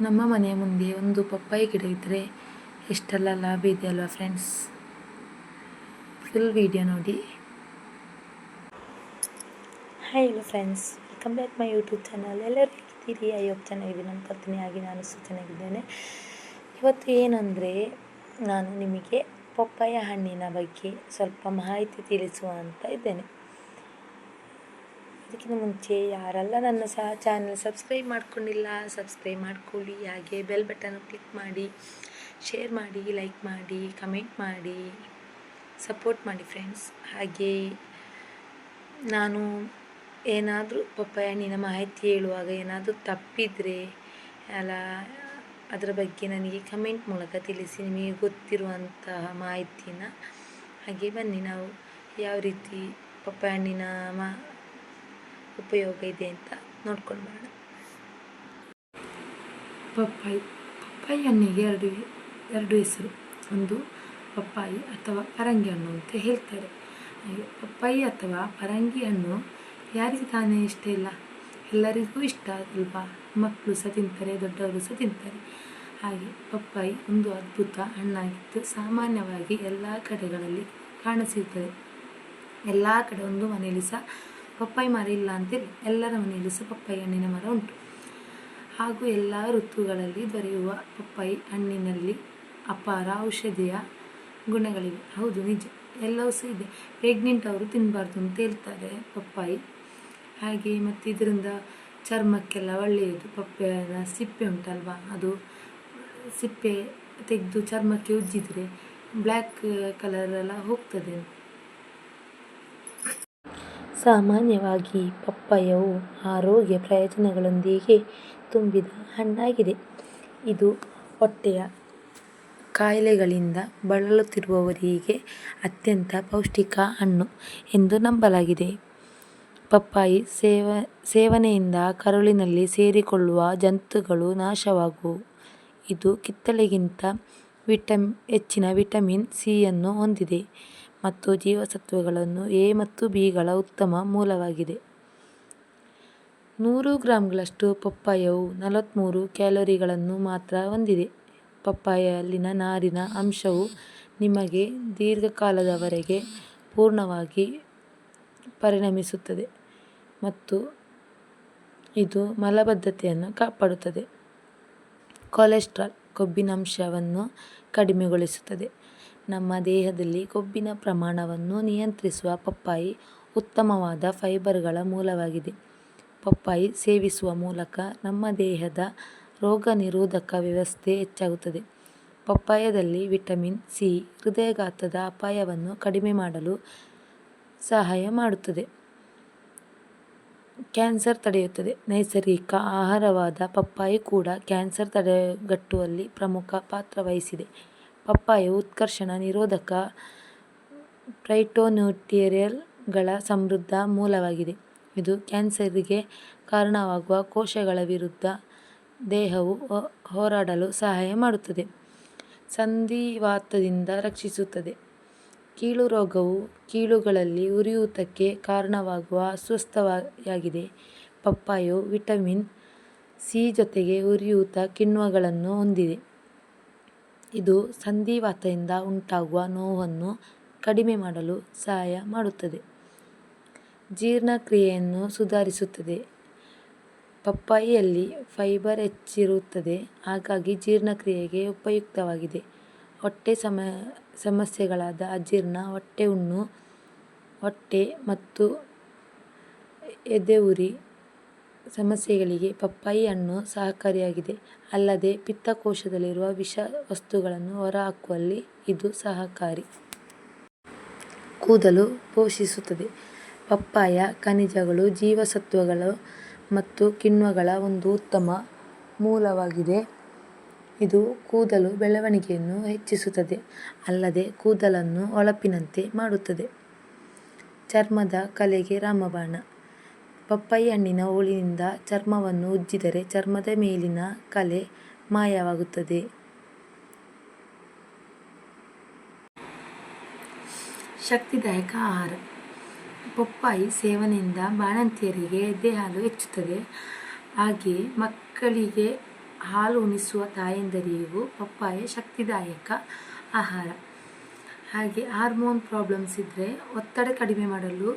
ನಮ್ಮ ಮನೆಯ ಮುಂದೆ ಒಂದು ಪಪ್ಪಾಯಿ ಗಿಡ ಇದ್ದರೆ ಎಷ್ಟೆಲ್ಲ ಲಾಭ ಇದೆ ಅಲ್ವಾ ಫ್ರೆಂಡ್ಸ್. ಫುಲ್ ವಿಡಿಯೋ ನೋಡಿ. Hello friends, welcome back my YouTube channel. ಎಲ್ಲರೂ ಹೇಗಿದ್ದೀರಿ? ಅಯ್ಯೋಪ್ ಚೆನ್ನಾಗಿದ್ದೀನಿ ಅನ್ಕೊಳ್ತೀನಿ. ಹಾಗೆ ನಾನು ಸಹ ಚೆನ್ನಾಗಿದ್ದೇನೆ. ಇವತ್ತು ಏನಂದರೆ, ನಾನು ನಿಮಗೆ ಪಪ್ಪಾಯ ಹಣ್ಣಿನ ಬಗ್ಗೆ ಸ್ವಲ್ಪ ಮಾಹಿತಿ ತಿಳಿಸುವ ಅಂತ ಇದ್ದೇನೆ. ಅದಕ್ಕಿಂತ ಮುಂಚೆ ಯಾರೆಲ್ಲ ನನ್ನ ಚಾನಲ್ ಸಬ್ಸ್ಕ್ರೈಬ್ ಮಾಡ್ಕೊಂಡಿಲ್ಲ, ಸಬ್ಸ್ಕ್ರೈಬ್ ಮಾಡ್ಕೊಳ್ಳಿ. ಹಾಗೆ ಬೆಲ್ ಬಟನ್ ಕ್ಲಿಕ್ ಮಾಡಿ, ಶೇರ್ ಮಾಡಿ, ಲೈಕ್ ಮಾಡಿ, ಕಮೆಂಟ್ ಮಾಡಿ, ಸಪೋರ್ಟ್ ಮಾಡಿ ಫ್ರೆಂಡ್ಸ್. ಹಾಗೆ ನಾನು ಏನಾದರೂ ಪಪ್ಪಾಯ ಹಣ್ಣಿನ ಮಾಹಿತಿ ಹೇಳುವಾಗ ಏನಾದರೂ ತಪ್ಪಿದರೆ ಅದರ ಬಗ್ಗೆ ನನಗೆ ಕಮೆಂಟ್ ಮೂಲಕ ತಿಳಿಸಿ, ನಿಮಗೆ ಗೊತ್ತಿರುವಂತಹ ಮಾಹಿತಿನ. ಹಾಗೆ ಬನ್ನಿ, ನಾವು ಯಾವ ರೀತಿ ಪಪ್ಪಾಯ ಹಣ್ಣಿನ ಉಪಯೋಗ ಇದೆ ಅಂತ ನೋಡ್ಕೊಂಡು ಬರೋಣ. ಪಪ್ಪಾಯಿ ಹಣ್ಣಿಗೆ ಎರಡು ಹೆಸರು. ಒಂದು ಪಪ್ಪಾಯಿ ಅಥವಾ ಪರಂಗಿ ಹಣ್ಣು ಅಂತ ಹೇಳ್ತಾರೆ. ಪಪ್ಪಾಯಿ ಅಥವಾ ಪರಂಗಿ ಹಣ್ಣು ಯಾರಿಗೆ ತಾನೇ ಇಷ್ಟ ಇಲ್ಲ? ಎಲ್ಲರಿಗೂ ಇಷ್ಟ ಅಲ್ವಾ? ಮಕ್ಕಳು ಸಹ ತಿಂತಾರೆ, ದೊಡ್ಡವರು ಸಹ ತಿಂತಾರೆ. ಹಾಗೆ ಪಪ್ಪಾಯಿ ಒಂದು ಅದ್ಭುತ ಹಣ್ಣಾಗಿದ್ದು ಸಾಮಾನ್ಯವಾಗಿ ಎಲ್ಲ ಕಡೆಗಳಲ್ಲಿ ಕಾಣಸಿಗ್ತದೆ. ಎಲ್ಲ ಕಡೆ ಒಂದು ಮನೆಯಲ್ಲಿ ಸಹ ಪಪ್ಪಾಯಿ ಮರ ಇಲ್ಲ ಅಂತಿಲ್ಲ, ಎಲ್ಲರ ಮನೆಯಲ್ಲಿ ಸಹ ಪಪ್ಪಾಯಿ ಹಣ್ಣಿನ ಮರ ಉಂಟು. ಹಾಗೂ ಎಲ್ಲ ಋತುಗಳಲ್ಲಿ ದೊರೆಯುವ ಪಪ್ಪಾಯಿ ಹಣ್ಣಿನಲ್ಲಿ ಅಪಾರ ಔಷಧೀಯ ಗುಣಗಳಿವೆ. ಹೌದು, ನಿಜ, ಎಲ್ಲವೂ ಸಹ ಇದೆ. ಪ್ರೆಗ್ನೆಂಟ್ ಅವರು ತಿನ್ನಬಾರ್ದು ಅಂತ ಹೇಳ್ತಾರೆ ಪಪ್ಪಾಯಿ. ಹಾಗೆ ಮತ್ತು ಇದರಿಂದ ಚರ್ಮಕ್ಕೆಲ್ಲ ಒಳ್ಳೆಯದು. ಪಪ್ಪಾಯನ ಸಿಪ್ಪೆ ಉಂಟಲ್ವಾ, ಅದು ಸಿಪ್ಪೆ ತೆಗೆದು ಚರ್ಮಕ್ಕೆ ಉಜ್ಜಿದರೆ ಬ್ಲ್ಯಾಕ್ ಕಲರ್ ಎಲ್ಲ ಹೋಗ್ತದೆ. ಸಾಮಾನ್ಯವಾಗಿ ಪಪ್ಪಾಯವು ಆರೋಗ್ಯ ಪ್ರಯೋಜನಗಳೊಂದಿಗೆ ತುಂಬಿದ ಹಣ್ಣಾಗಿದೆ. ಇದು ಹೊಟ್ಟೆಯ ಕಾಯಿಲೆಗಳಿಂದ ಬಳಲುತ್ತಿರುವವರಿಗೆ ಅತ್ಯಂತ ಪೌಷ್ಟಿಕ ಹಣ್ಣು ಎಂದು ನಂಬಲಾಗಿದೆ. ಪಪ್ಪಾಯಿ ಸೇವನೆಯಿಂದ ಕರುಳಿನಲ್ಲಿ ಸೇರಿಕೊಳ್ಳುವ ಜಂತುಗಳು ನಾಶವಾಗುವು. ಇದು ಕಿತ್ತಳೆಗಿಂತ ಹೆಚ್ಚಿನ ವಿಟಮಿನ್ ಸಿಯನ್ನು ಹೊಂದಿದೆ ಮತ್ತು ಜೀವಸತ್ವಗಳನ್ನು ಎ ಮತ್ತು ಬಿಗಳ ಉತ್ತಮ ಮೂಲವಾಗಿದೆ. 100 ಗ್ರಾಂಗಳಷ್ಟು ಪಪ್ಪಾಯವು 43 ಕ್ಯಾಲೋರಿಗಳನ್ನು ಮಾತ್ರ ಹೊಂದಿದೆ. ಪಪ್ಪಾಯಲ್ಲಿನ ನಾರಿನ ಅಂಶವು ನಿಮಗೆ ದೀರ್ಘಕಾಲದವರೆಗೆ ಪೂರ್ಣವಾಗಿ ಪರಿಣಮಿಸುತ್ತದೆ ಮತ್ತು ಇದು ಮಲಬದ್ಧತೆಯನ್ನು ಕಾಪಾಡುತ್ತದೆ. ಕೊಲೆಸ್ಟ್ರಾಲ್, ಕೊಬ್ಬಿನಂಶವನ್ನು ಕಡಿಮೆಗೊಳಿಸುತ್ತದೆ. ನಮ್ಮ ದೇಹದಲ್ಲಿ ಕೊಬ್ಬಿನ ಪ್ರಮಾಣವನ್ನು ನಿಯಂತ್ರಿಸುವ ಪಪ್ಪಾಯಿ ಉತ್ತಮವಾದ ಫೈಬರ್ಗಳ ಮೂಲವಾಗಿದೆ. ಪಪ್ಪಾಯಿ ಸೇವಿಸುವ ಮೂಲಕ ನಮ್ಮ ದೇಹದ ರೋಗನಿರೋಧಕ ವ್ಯವಸ್ಥೆ ಹೆಚ್ಚಾಗುತ್ತದೆ. ಪಪ್ಪಾಯದಲ್ಲಿ ವಿಟಮಿನ್ ಸಿ ಹೃದಯಾಘಾತದ ಅಪಾಯವನ್ನು ಕಡಿಮೆ ಮಾಡಲು ಸಹಾಯ ಮಾಡುತ್ತದೆ. ಕ್ಯಾನ್ಸರ್ ತಡೆಯುತ್ತದೆ. ನೈಸರ್ಗಿಕ ಆಹಾರವಾದ ಪಪ್ಪಾಯಿ ಕೂಡ ಕ್ಯಾನ್ಸರ್ ತಡೆಗಟ್ಟುವಲ್ಲಿ ಪ್ರಮುಖ ಪಾತ್ರ ವಹಿಸಿದೆ. ಪಪ್ಪಾಯವು ಉತ್ಕರ್ಷಣ ನಿರೋಧಕ ಫೈಟೋನ್ಯೂಟ್ರಿಯೆಂಟ್ಗಳ ಸಮೃದ್ಧ ಮೂಲವಾಗಿದೆ. ಇದು ಕ್ಯಾನ್ಸರ್ಗೆ ಕಾರಣವಾಗುವ ಕೋಶಗಳ ವಿರುದ್ಧ ದೇಹವು ಹೋರಾಡಲು ಸಹಾಯ ಮಾಡುತ್ತದೆ. ಸಂಧಿವಾತದಿಂದ ರಕ್ಷಿಸುತ್ತದೆ. ಕೀಲು ರೋಗವು ಕೀಲುಗಳಲ್ಲಿ ಉರಿಯೂತಕ್ಕೆ ಕಾರಣವಾಗುವ ಅಸ್ವಸ್ಥತೆಯಾಗಿದೆ. ಪಪ್ಪಾಯವು ವಿಟಮಿನ್ ಸಿ ಜೊತೆಗೆ ಉರಿಯೂತ ಕಿಣ್ವಗಳನ್ನು ಹೊಂದಿದೆ. ಇದು ಸಂಧಿವಾತದಿಂದ ಉಂಟಾಗುವ ನೋವನ್ನು ಕಡಿಮೆ ಮಾಡಲು ಸಹಾಯ ಮಾಡುತ್ತದೆ. ಜೀರ್ಣಕ್ರಿಯೆಯನ್ನು ಸುಧಾರಿಸುತ್ತದೆ. ಪಪ್ಪಾಯಿಯಲ್ಲಿ ಫೈಬರ್ ಹೆಚ್ಚಿರುತ್ತದೆ, ಹಾಗಾಗಿ ಜೀರ್ಣಕ್ರಿಯೆಗೆ ಉಪಯುಕ್ತವಾಗಿದೆ. ಹೊಟ್ಟೆ ಸಮಸ್ಯೆಗಳಾದ ಅಜೀರ್ಣ, ಹೊಟ್ಟೆ ಹುಣ್ಣು, ಹೊಟ್ಟೆ ಮತ್ತು ಎದೆಯುರಿ ಸಮಸ್ಯೆಗಳಿಗೆ ಪಪ್ಪಾಯಿ ಹಣ್ಣು ಸಹಕಾರಿಯಾಗಿದೆ. ಅಲ್ಲದೆ ಪಿತ್ತಕೋಶದಲ್ಲಿರುವ ವಿಷ ವಸ್ತುಗಳನ್ನು ಹೊರಹಾಕುವಲ್ಲಿ ಇದು ಸಹಕಾರಿ. ಕೂದಲು ಪೋಷಿಸುತ್ತದೆ. ಪಪ್ಪಾಯ ಖನಿಜಗಳು, ಜೀವಸತ್ವಗಳು ಮತ್ತು ಕಿಣ್ವಗಳ ಒಂದು ಉತ್ತಮ ಮೂಲವಾಗಿದೆ. ಇದು ಕೂದಲು ಬೆಳವಣಿಗೆಯನ್ನು ಹೆಚ್ಚಿಸುತ್ತದೆ, ಅಲ್ಲದೆ ಕೂದಲನ್ನು ಹೊಳಪಿನಂತೆ ಮಾಡುತ್ತದೆ. ಚರ್ಮದ ಕಲೆಗೆ ರಾಮಬಾಣ. ಪಪ್ಪಾಯಿ ಹಣ್ಣಿನ ಹೋಳಿನಿಂದ ಚರ್ಮವನ್ನು ಉಜ್ಜಿದರೆ ಚರ್ಮದ ಮೇಲಿನ ಕಲೆ ಮಾಯವಾಗುತ್ತದೆ. ಶಕ್ತಿದಾಯಕ ಆಹಾರ. ಪಪ್ಪಾಯಿ ಸೇವನೆಯಿಂದ ಬಾಣಂತಿಯರಿಗೆ ಎದೆಹಾಲು ಹೆಚ್ಚುತ್ತದೆ. ಹಾಗೆ ಮಕ್ಕಳಿಗೆ ಹಾಲು ಉಣಿಸುವ ತಾಯಂದಿರಿಗೂ ಪಪ್ಪಾಯ ಶಕ್ತಿದಾಯಕ ಆಹಾರ. ಹಾಗೆ ಹಾರ್ಮೋನ್ ಪ್ರಾಬ್ಲಮ್ಸ್ ಇದ್ದರೆ ಒತ್ತಡ ಕಡಿಮೆ ಮಾಡಲು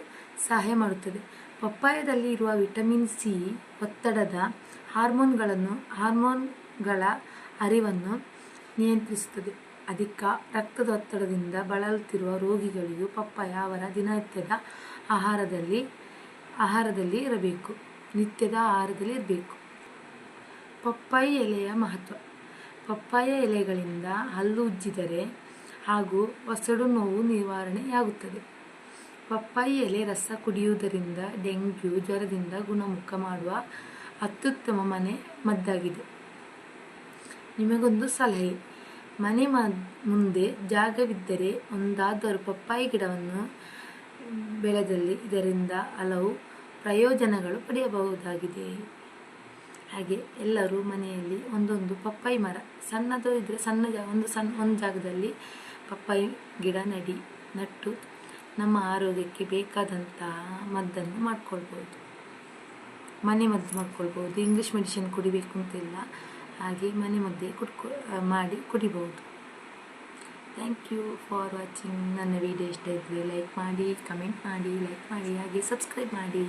ಸಹಾಯ ಮಾಡುತ್ತದೆ. ಪಪ್ಪಾಯದಲ್ಲಿ ಇರುವ ವಿಟಮಿನ್ ಸಿ ಒತ್ತಡದ ಹಾರ್ಮೋನ್ಗಳ ಹರಿವನ್ನು ನಿಯಂತ್ರಿಸುತ್ತದೆ. ಅಧಿಕ ರಕ್ತದೊತ್ತಡದಿಂದ ಬಳಲುತ್ತಿರುವ ರೋಗಿಗಳಿಗೂ ಪಪ್ಪಾಯ ಅವರ ದಿನನಿತ್ಯದ ಆಹಾರದಲ್ಲಿ ಇರಬೇಕು. ಪಪ್ಪಾಯ ಎಲೆಯ ಮಹತ್ವ. ಪಪ್ಪಾಯ ಎಲೆಗಳಿಂದ ಹಲ್ಲು ಉಜ್ಜಿದರೆ ಹಾಗೂ ಒಸಡು ನೋವು ನಿವಾರಣೆಯಾಗುತ್ತದೆ. ಪಪ್ಪಾಯ ಎಲೆ ರಸ ಕುಡಿಯುವುದರಿಂದ ಡೆಂಗ್ಯೂ ಜ್ವರದಿಂದ ಗುಣಮುಖ ಮಾಡುವ ಅತ್ಯುತ್ತಮ ಮನೆ ಮದ್ದಾಗಿದೆ. ನಿಮಗೊಂದು ಸಲಹೆ: ಮನೆ ಮುಂದೆ ಜಾಗವಿದ್ದರೆ ಒಂದಾದರೂ ಪಪ್ಪಾಯ ಗಿಡವನ್ನು ಬೆಳೆದಲ್ಲಿ ಇದರಿಂದ ಹಲವು ಪ್ರಯೋಜನಗಳು ಪಡೆಯಬಹುದಾಗಿದೆ. ಹಾಗೆ ಎಲ್ಲರೂ ಮನೆಯಲ್ಲಿ ಒಂದೊಂದು ಪಪ್ಪಾಯಿ ಮರ, ಸಣ್ಣದು ಇದ್ದರೆ ಒಂದು ಜಾಗದಲ್ಲಿ ಪಪ್ಪಾಯಿ ಗಿಡ ನಟ್ಟು ನಮ್ಮ ಆರೋಗ್ಯಕ್ಕೆ ಬೇಕಾದಂತಹ ಮದ್ದನ್ನು ಮಾಡ್ಕೊಳ್ಬೋದು, ಮನೆ ಮದ್ದು ಮಾಡ್ಕೊಳ್ಬೋದು. ಇಂಗ್ಲೀಷ್ ಮೆಡಿಸಿನ್ ಕುಡಿಬೇಕು ಅಂತಿಲ್ಲ, ಹಾಗೆ ಮನೆ ಮದ್ದೇ ಮಾಡಿ ಕುಡಿಬಹುದು. Thank you for watching. ನನ್ನ ವಿಡಿಯೋ ಇಷ್ಟ ಇದ್ದರೆ ಲೈಕ್ ಮಾಡಿ, ಕಮೆಂಟ್ ಮಾಡಿ, ಹಾಗೆ ಸಬ್ಸ್ಕ್ರೈಬ್ ಮಾಡಿ.